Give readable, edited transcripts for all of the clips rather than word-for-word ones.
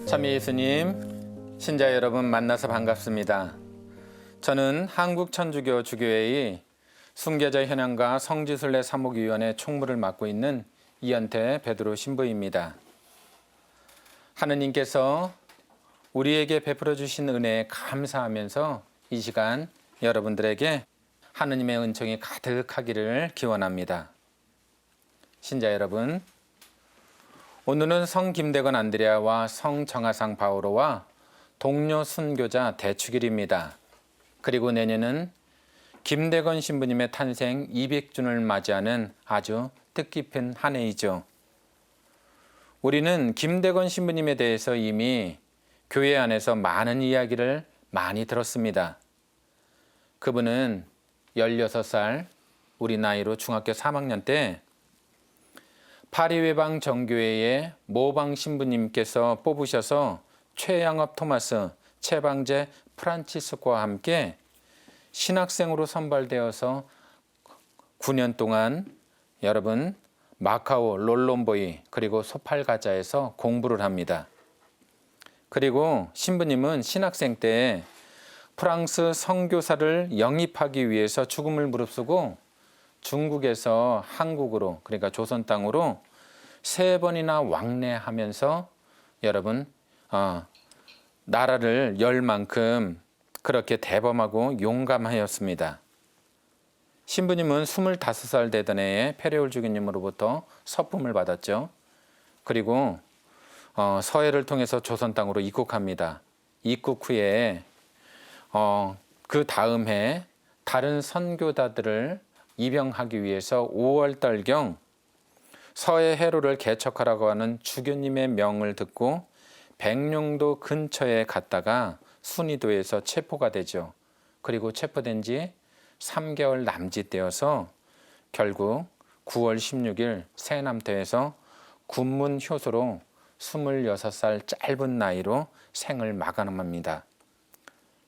참여 예수님, 신자 여러분 만나서 반갑습니다. 저는 한국천주교 주교회의 순교자 현황과 성지순례 사목위원회 총무를 맡고 있는 이현태 베드로 신부입니다. 하느님께서 우리에게 베풀어 주신 은혜에 감사하면서 이 시간 여러분들에게 하느님의 은총이 가득하기를 기원합니다. 신자 여러분, 오늘은 성 김대건 안드레아와 성 정하상 바오로와 동료 순교자 대축일입니다. 그리고 내년은 김대건 신부님의 탄생 200주년을 맞이하는 아주 뜻깊은 한 해이죠. 우리는 김대건 신부님에 대해서 이미 교회 안에서 많은 이야기를 많이 들었습니다. 그분은 16살, 우리 나이로 중학교 3학년 때 파리외방 정교회의 모방 신부님께서 뽑으셔서 최양업 토마스, 최방제 프란치스코와 함께 신학생으로 선발되어서 9년 동안 여러분 마카오, 롤롬보이 그리고 소팔가자에서 공부를 합니다. 그리고 신부님은 신학생 때 프랑스 선교사를 영입하기 위해서 죽음을 무릅쓰고 중국에서 한국으로, 그러니까 조선 땅으로 3번이나 왕래하면서 여러분 나라를 열 만큼 그렇게 대범하고 용감하였습니다. 신부님은 25살 되던 해에 페레올 주교님으로부터 서품을 받았죠. 그리고 서해를 통해서 조선 땅으로 입국합니다. 입국 후에 그 다음 해 다른 선교사들을 입영하기 위해서 5월달경 서해 해로를 개척하라고 하는 주교님의 명을 듣고 백령도 근처에 갔다가 순이도에서 체포가 되죠. 그리고 체포된 지 3개월 남짓되어서 결국 9월 16일 새남터에서 군문 효소로 26살 짧은 나이로 생을 마감합니다.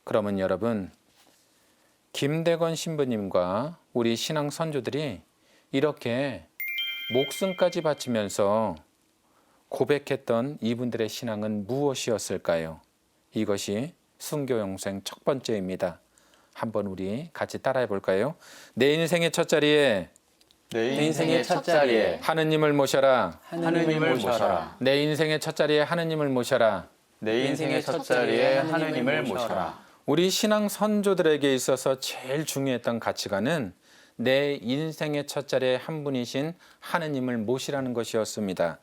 그러면 여러분, 김대건 신부님과 우리 신앙 선조들이 이렇게 목숨까지 바치면서 고백했던 이분들의 신앙은 무엇이었을까요? 이것이 순교 영생 첫 번째입니다. 한번 우리 같이 따라해 볼까요? 내 인생의 첫 자리에 하느님을 모셔라. 하느님을 모셔라. 내 인생의 첫 자리에 하느님을 모셔라. 내 인생의 첫 자리에 하느님을 모셔라. 우리 신앙 선조들에게 있어서 제일 중요했던 가치관은 내 인생의 첫 자리에 한 분이신 하느님을 모시라는 것이었습니다.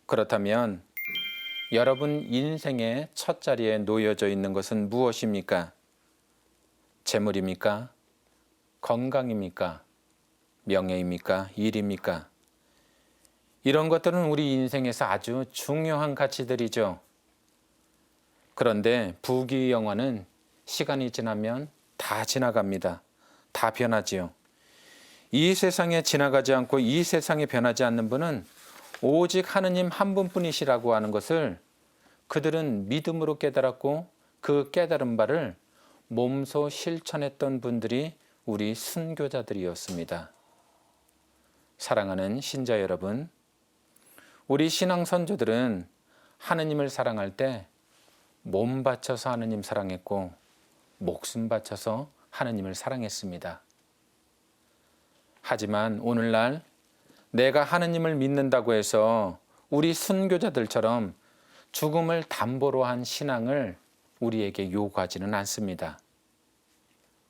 그렇다면 여러분 인생의 첫 자리에 놓여져 있는 것은 무엇입니까? 재물입니까? 건강입니까? 명예입니까? 일입니까? 이런 것들은 우리 인생에서 아주 중요한 가치들이죠. 그런데 부귀영화는 시간이 지나면 다 지나갑니다. 다 변하지요. 이 세상에 지나가지 않고 이 세상에 변하지 않는 분은 오직 하느님 한 분뿐이시라고 하는 것을 그들은 믿음으로 깨달았고 그 깨달은 바를 몸소 실천했던 분들이 우리 순교자들이었습니다. 사랑하는 신자 여러분, 우리 신앙 선조들은 하느님을 사랑할 때 몸 바쳐서 하느님 사랑했고 목숨 바쳐서 하느님을 사랑했습니다. 하지만 오늘날 내가 하느님을 믿는다고 해서 우리 순교자들처럼 죽음을 담보로 한 신앙을 우리에게 요구하지는 않습니다.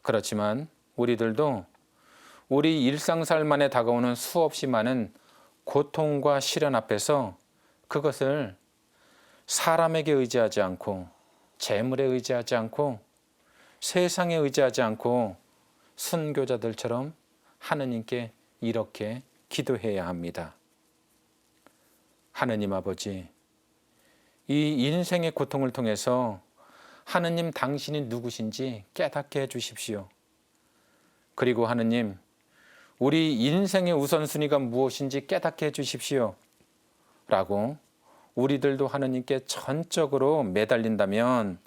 그렇지만 우리들도 우리 일상살만에 다가오는 수없이 많은 고통과 시련 앞에서 그것을 사람에게 의지하지 않고 재물에 의지하지 않고 세상에 의지하지 않고 순교자들처럼 하느님께 이렇게 기도해야 합니다. 하느님 아버지, 이 인생의 고통을 통해서 하느님 당신이 누구신지 깨닫게 해주십시오. 그리고 하느님, 우리 인생의 우선순위가 무엇인지 깨닫게 해주십시오. 라고 우리들도 하느님께 전적으로 매달린다면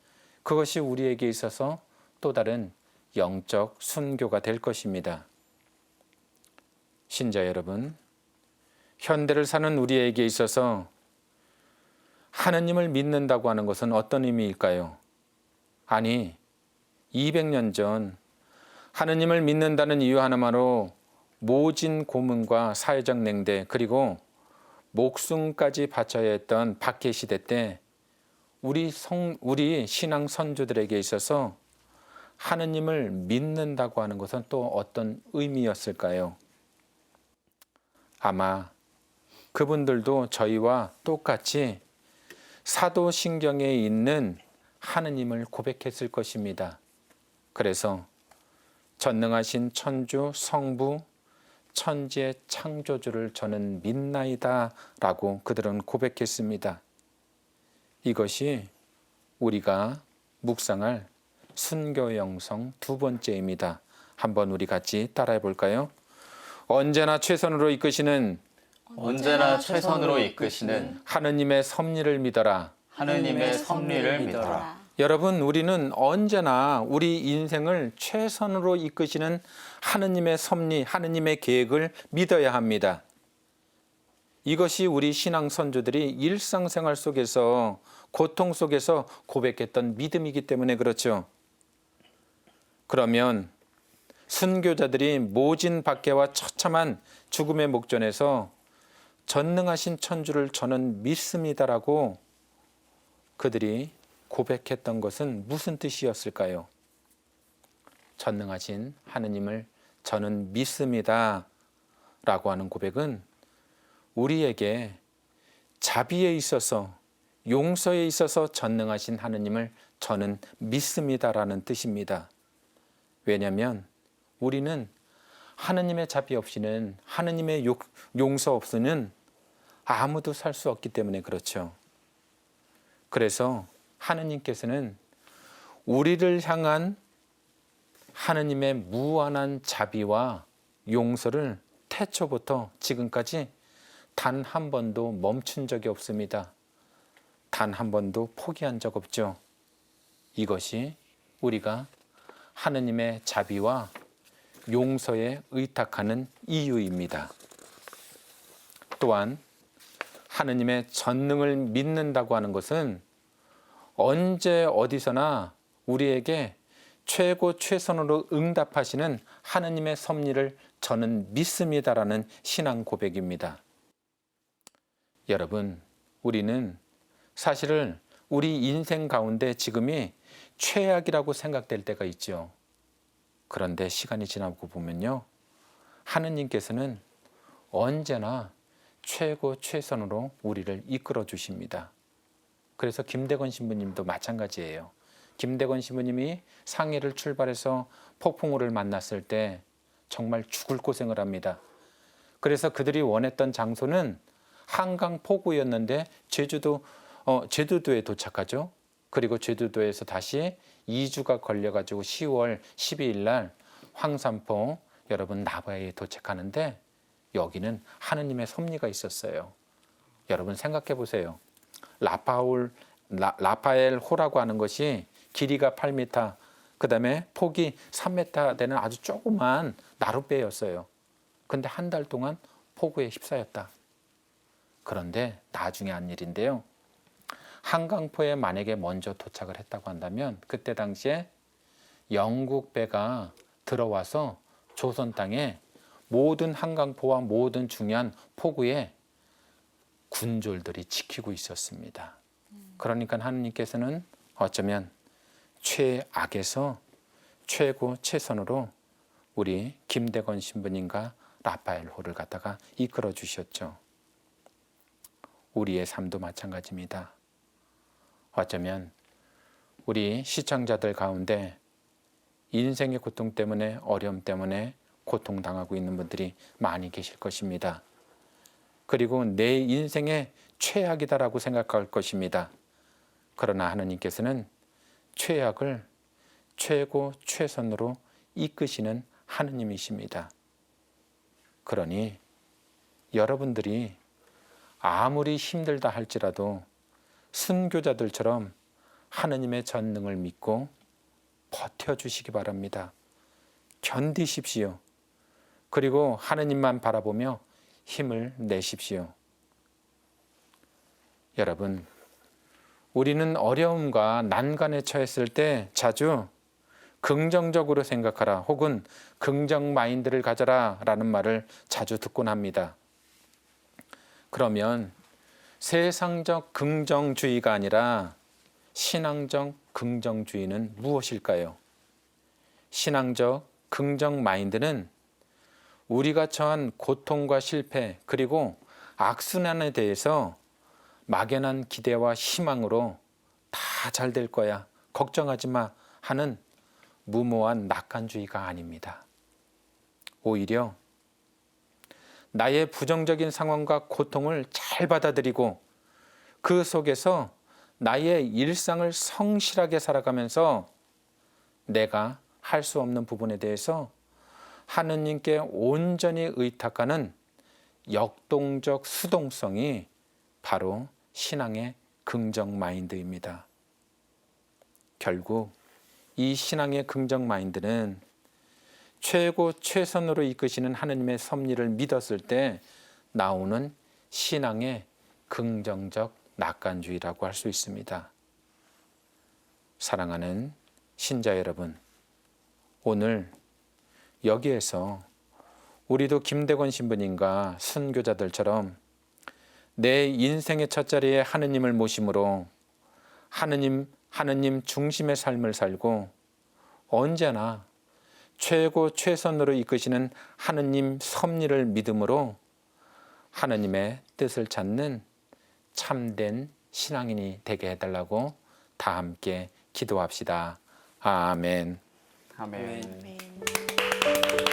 그것이 우리에게 있어서 또 다른 영적 순교가 될 것입니다. 신자 여러분, 현대를 사는 우리에게 있어서 하느님을 믿는다고 하는 것은 어떤 의미일까요? 아니, 200년 전 하느님을 믿는다는 이유 하나만으로 모진 고문과 사회적 냉대 그리고 목숨까지 바쳐야 했던 박해 시대 때 우리 신앙 선조들에게 있어서 하느님을 믿는다고 하는 것은 또 어떤 의미였을까요? 아마 그분들도 저희와 똑같이 사도신경에 있는 하느님을 고백했을 것입니다. 그래서 전능하신 천주 성부 천지의 창조주를 저는 믿나이다 라고 그들은 고백했습니다. 이것이 우리가 묵상할 순교 영성 두 번째입니다. 한번 우리 같이 따라해 볼까요? 언제나 최선으로 이끄시는 하느님의 섭리를 믿어라. 하느님의 섭리를 믿어라. 여러분, 우리는 언제나 우리 인생을 최선으로 이끄시는 하느님의 섭리, 하느님의 계획을 믿어야 합니다. 이것이 우리 신앙 선조들이 일상생활 속에서 고통 속에서 고백했던 믿음이기 때문에 그렇죠. 그러면 순교자들이 모진 박해와 처참한 죽음의 목전에서 전능하신 천주를 저는 믿습니다라고 그들이 고백했던 것은 무슨 뜻이었을까요? 전능하신 하느님을 저는 믿습니다 라고 하는 고백은 우리에게 자비에 있어서 용서에 있어서 전능하신 하느님을 저는 믿습니다라는 뜻입니다. 왜냐하면 우리는 하느님의 자비 없이는 하느님의 용서 없이는 아무도 살 수 없기 때문에 그렇죠. 그래서 하느님께서는 우리를 향한 하느님의 무한한 자비와 용서를 태초부터 지금까지 단 한 번도 멈춘 적이 없습니다. 단 한 번도 포기한 적 없죠. 이것이 우리가 하느님의 자비와 용서에 의탁하는 이유입니다. 또한 하느님의 전능을 믿는다고 하는 것은 언제 어디서나 우리에게 최고 최선으로 응답하시는 하느님의 섭리를 저는 믿습니다라는 신앙 고백입니다. 여러분, 우리는 사실은 우리 인생 가운데 지금이 최악이라고 생각될 때가 있죠. 그런데 시간이 지나고 보면요, 하느님께서는 언제나 최고 최선으로 우리를 이끌어 주십니다. 그래서 김대건 신부님도 마찬가지예요. 김대건 신부님이 상해를 출발해서 폭풍우를 만났을 때 정말 죽을 고생을 합니다. 그래서 그들이 원했던 장소는 한강 포구였는데 제주도에 도착하죠. 그리고 제주도에서 다시 2주가 걸려가지고 10월 12일 날 황산포 여러분 나바에 도착하는데 여기는 하느님의 섭리가 있었어요. 여러분 생각해 보세요. 라파엘 호라고 하는 것이 길이가 8m, 그 다음에 폭이 3m 되는 아주 조그만 나룻배였어요. 근데 한 달 동안 폭우에 휩싸였다. 그런데 나중에 한 일인데요. 한강포에 만약에 먼저 도착을 했다고 한다면 그때 당시에 영국 배가 들어와서 조선 땅에 모든 한강포와 모든 중요한 포구에 군졸들이 지키고 있었습니다. 그러니까 하느님께서는 어쩌면 최악에서 최고 최선으로 우리 김대건 신부님과 라파엘 호를 갖다가 이끌어 주셨죠. 우리의 삶도 마찬가지입니다. 어쩌면 우리 시청자들 가운데 인생의 고통 때문에 어려움 때문에 고통당하고 있는 분들이 많이 계실 것입니다. 그리고 내 인생의 최악이다라고 생각할 것입니다. 그러나 하느님께서는 최악을 최고 최선으로 이끄시는 하느님이십니다. 그러니 여러분들이 아무리 힘들다 할지라도 순교자들처럼 하느님의 전능을 믿고 버텨주시기 바랍니다. 견디십시오. 그리고 하느님만 바라보며 힘을 내십시오. 여러분, 우리는 어려움과 난관에 처했을 때 자주 긍정적으로 생각하라 혹은 긍정 마인드를 가져라 라는 말을 자주 듣곤 합니다. 그러면 세상적 긍정주의가 아니라 신앙적 긍정주의는 무엇일까요? 신앙적 긍정 마인드는 우리가 처한 고통과 실패 그리고 악순환에 대해서 막연한 기대와 희망으로 다 잘 될 거야, 걱정하지 마 하는 무모한 낙관주의가 아닙니다. 오히려 나의 부정적인 상황과 고통을 잘 받아들이고 그 속에서 나의 일상을 성실하게 살아가면서 내가 할 수 없는 부분에 대해서 하느님께 온전히 의탁하는 역동적 수동성이 바로 신앙의 긍정 마인드입니다. 결국 이 신앙의 긍정 마인드는 최고 최선으로 이끄시는 하느님의 섭리를 믿었을 때 나오는 신앙의 긍정적 낙관주의라고 할 수 있습니다. 사랑하는 신자 여러분, 오늘 여기에서 우리도 김대건 신부님과 순교자들처럼 내 인생의 첫자리에 하느님을 모심으로 하느님 중심의 삶을 살고 언제나 최고 최선으로 이끄시는 하느님 섭리를 믿음으로 하느님의 뜻을 찾는 참된 신앙인이 되게 해달라고 다 함께 기도합시다. 아멘. 아멘. 아멘.